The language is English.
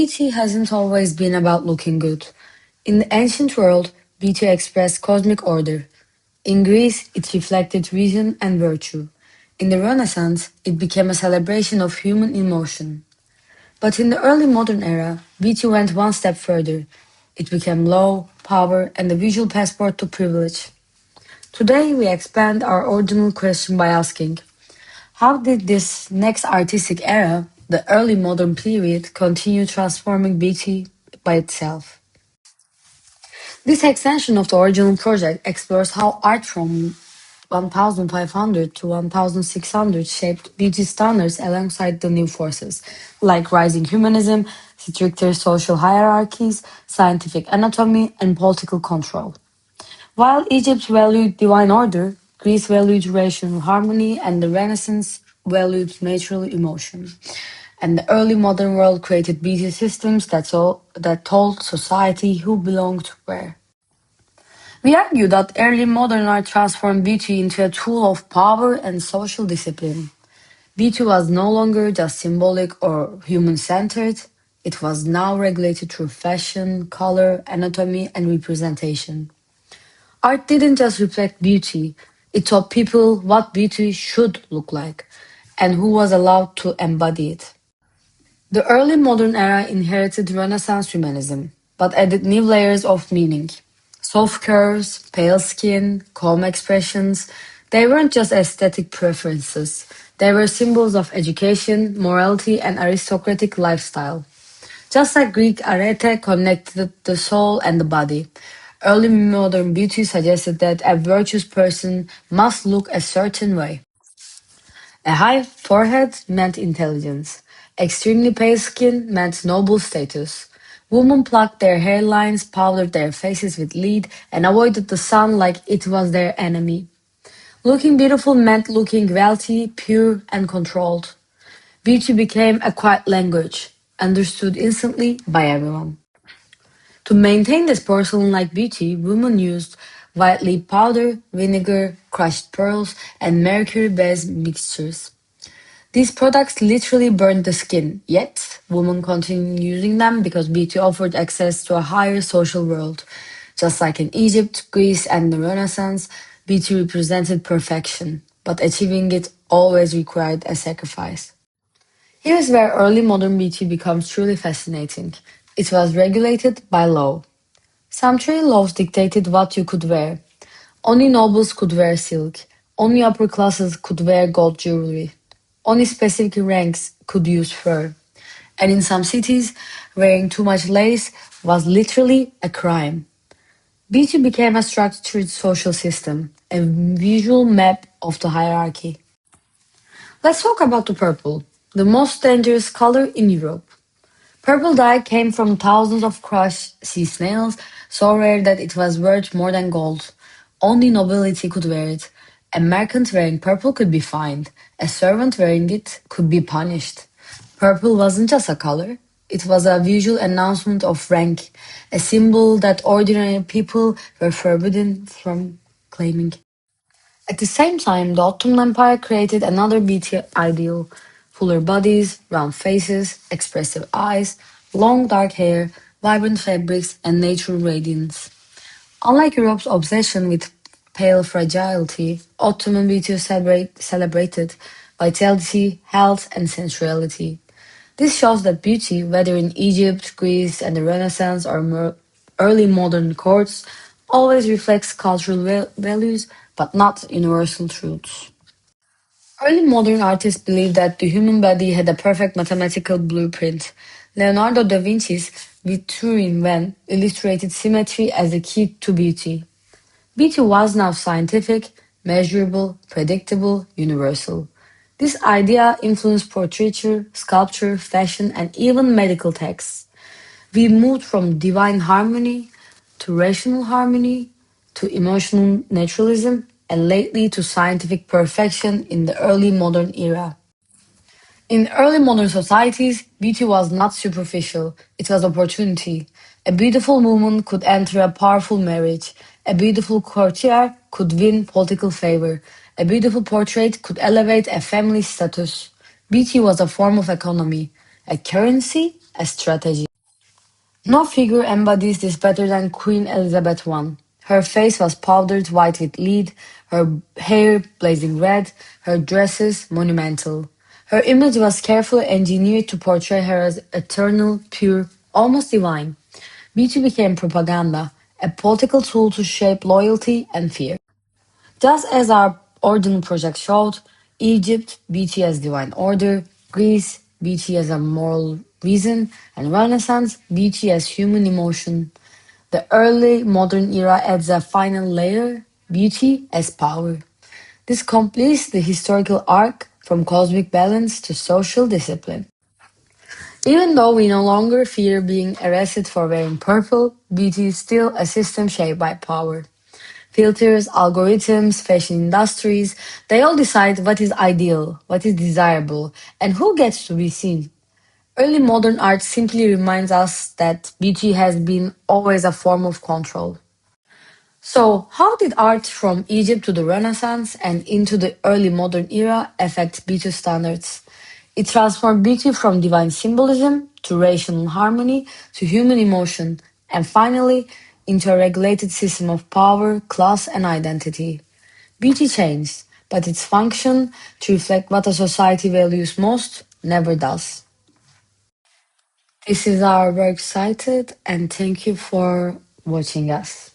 Beauty hasn't always been about looking good. In the ancient world, beauty expressed cosmic order. In Greece, it reflected reason and virtue. In the Renaissance, it became a celebration of human emotion. But in the early modern era, beauty went one step further. It became law, power, and the visual passport to privilege. Today, we expand our original question by asking, how did this next artistic era, the early modern period, continue transforming beauty by itself? This extension of the original project explores how art from 1500 to 1600 shaped beauty standards alongside the new forces, like rising humanism, stricter social hierarchies, scientific anatomy, and political control. While Egypt valued divine order, Greece valued rational harmony, and the Renaissance valued natural emotion. And the early modern world created beauty systems that told society who belonged where. We argue that early modern art transformed beauty into a tool of power and social discipline. Beauty was no longer just symbolic or human centered, it was now regulated through fashion, color, anatomy, and representation. Art didn't just reflect beauty, it taught people what beauty should look like and who was allowed to embody it. The early modern era inherited Renaissance humanism, but added new layers of meaning. Soft curves, pale skin, calm expressions, they weren't just aesthetic preferences, they were symbols of education, morality, and aristocratic lifestyle. Just like Greek arete connected the soul and the body, early modern beauty suggested that a virtuous person must look a certain way. A high forehead meant intelligence. Extremely pale skin meant noble status. Women plucked their hairlines, powdered their faces with lead, and avoided the sun like it was their enemy. Looking beautiful meant looking wealthy, pure, and controlled. Beauty became a quiet language, understood instantly by everyone. To maintain this porcelain-like beauty, women used white lead powder, vinegar, crushed pearls, and mercury-based mixtures. These products literally burned the skin, yet women continued using them because beauty offered access to a higher social world. Just like in Egypt, Greece, and the Renaissance, beauty represented perfection, but achieving it always required a sacrifice. Here is where early modern beauty becomes truly fascinating. It was regulated by law. Sumptuary laws dictated what you could wear. Only nobles could wear silk. Only upper classes could wear gold jewelry. Only specific ranks could use fur. And in some cities, wearing too much lace was literally a crime. Beauty became a structured social system, a visual map of the hierarchy. Let's talk about the purple, the most dangerous color in Europe. Purple dye came from thousands of crushed sea snails, so rare that it was worth more than gold. Only nobility could wear it. A merchant wearing purple could be fined. A servant wearing it could be punished. Purple wasn't just a color. It was a visual announcement of rank, a symbol that ordinary people were forbidden from claiming. At the same time, the Ottoman Empire created another beauty ideal: fuller bodies, round faces, expressive eyes, long dark hair, vibrant fabrics, and natural radiance. Unlike Europe's obsession with pale fragility, Ottoman beauty celebrated vitality, health, and sensuality. This shows that beauty, whether in Egypt, Greece, and the Renaissance or early modern courts, always reflects cultural values but not universal truths. Early modern artists believed that the human body had a perfect mathematical blueprint. Leonardo da Vinci's Vitruvian Man illustrated symmetry as the key to beauty. Beauty was now scientific, measurable, predictable, universal. This idea influenced portraiture, sculpture, fashion, and even medical texts. We moved from divine harmony to rational harmony to emotional naturalism and lately to scientific perfection in the early modern era. In early modern societies, beauty was not superficial, it was opportunity. A beautiful woman could enter a powerful marriage. A beautiful courtier could win political favor. A beautiful portrait could elevate a family status. Beauty was a form of economy, a currency, a strategy. No figure embodies this better than Queen Elizabeth I. Her face was powdered white with lead, her hair blazing red, her dresses monumental. Her image was carefully engineered to portray her as eternal, pure, almost divine. Beauty became propaganda, a political tool to shape loyalty and fear. Just as our Ordinal project showed, Egypt, beauty as divine order, Greece, beauty as a moral reason, and Renaissance, beauty as human emotion. The early modern era adds a final layer, beauty as power. This completes the historical arc from cosmic balance to social discipline. Even though we no longer fear being arrested for wearing purple, beauty is still a system shaped by power. Filters, algorithms, fashion industries, they all decide what is ideal, what is desirable, and who gets to be seen. Early modern art simply reminds us that beauty has been always a form of control. So, how did art from Egypt to the Renaissance and into the early modern era affect beauty standards? It transformed beauty from divine symbolism to rational harmony to human emotion, and finally into a regulated system of power, class, and identity. Beauty changed, but its function to reflect what a society values most never does. This is our work cited, and thank you for watching us.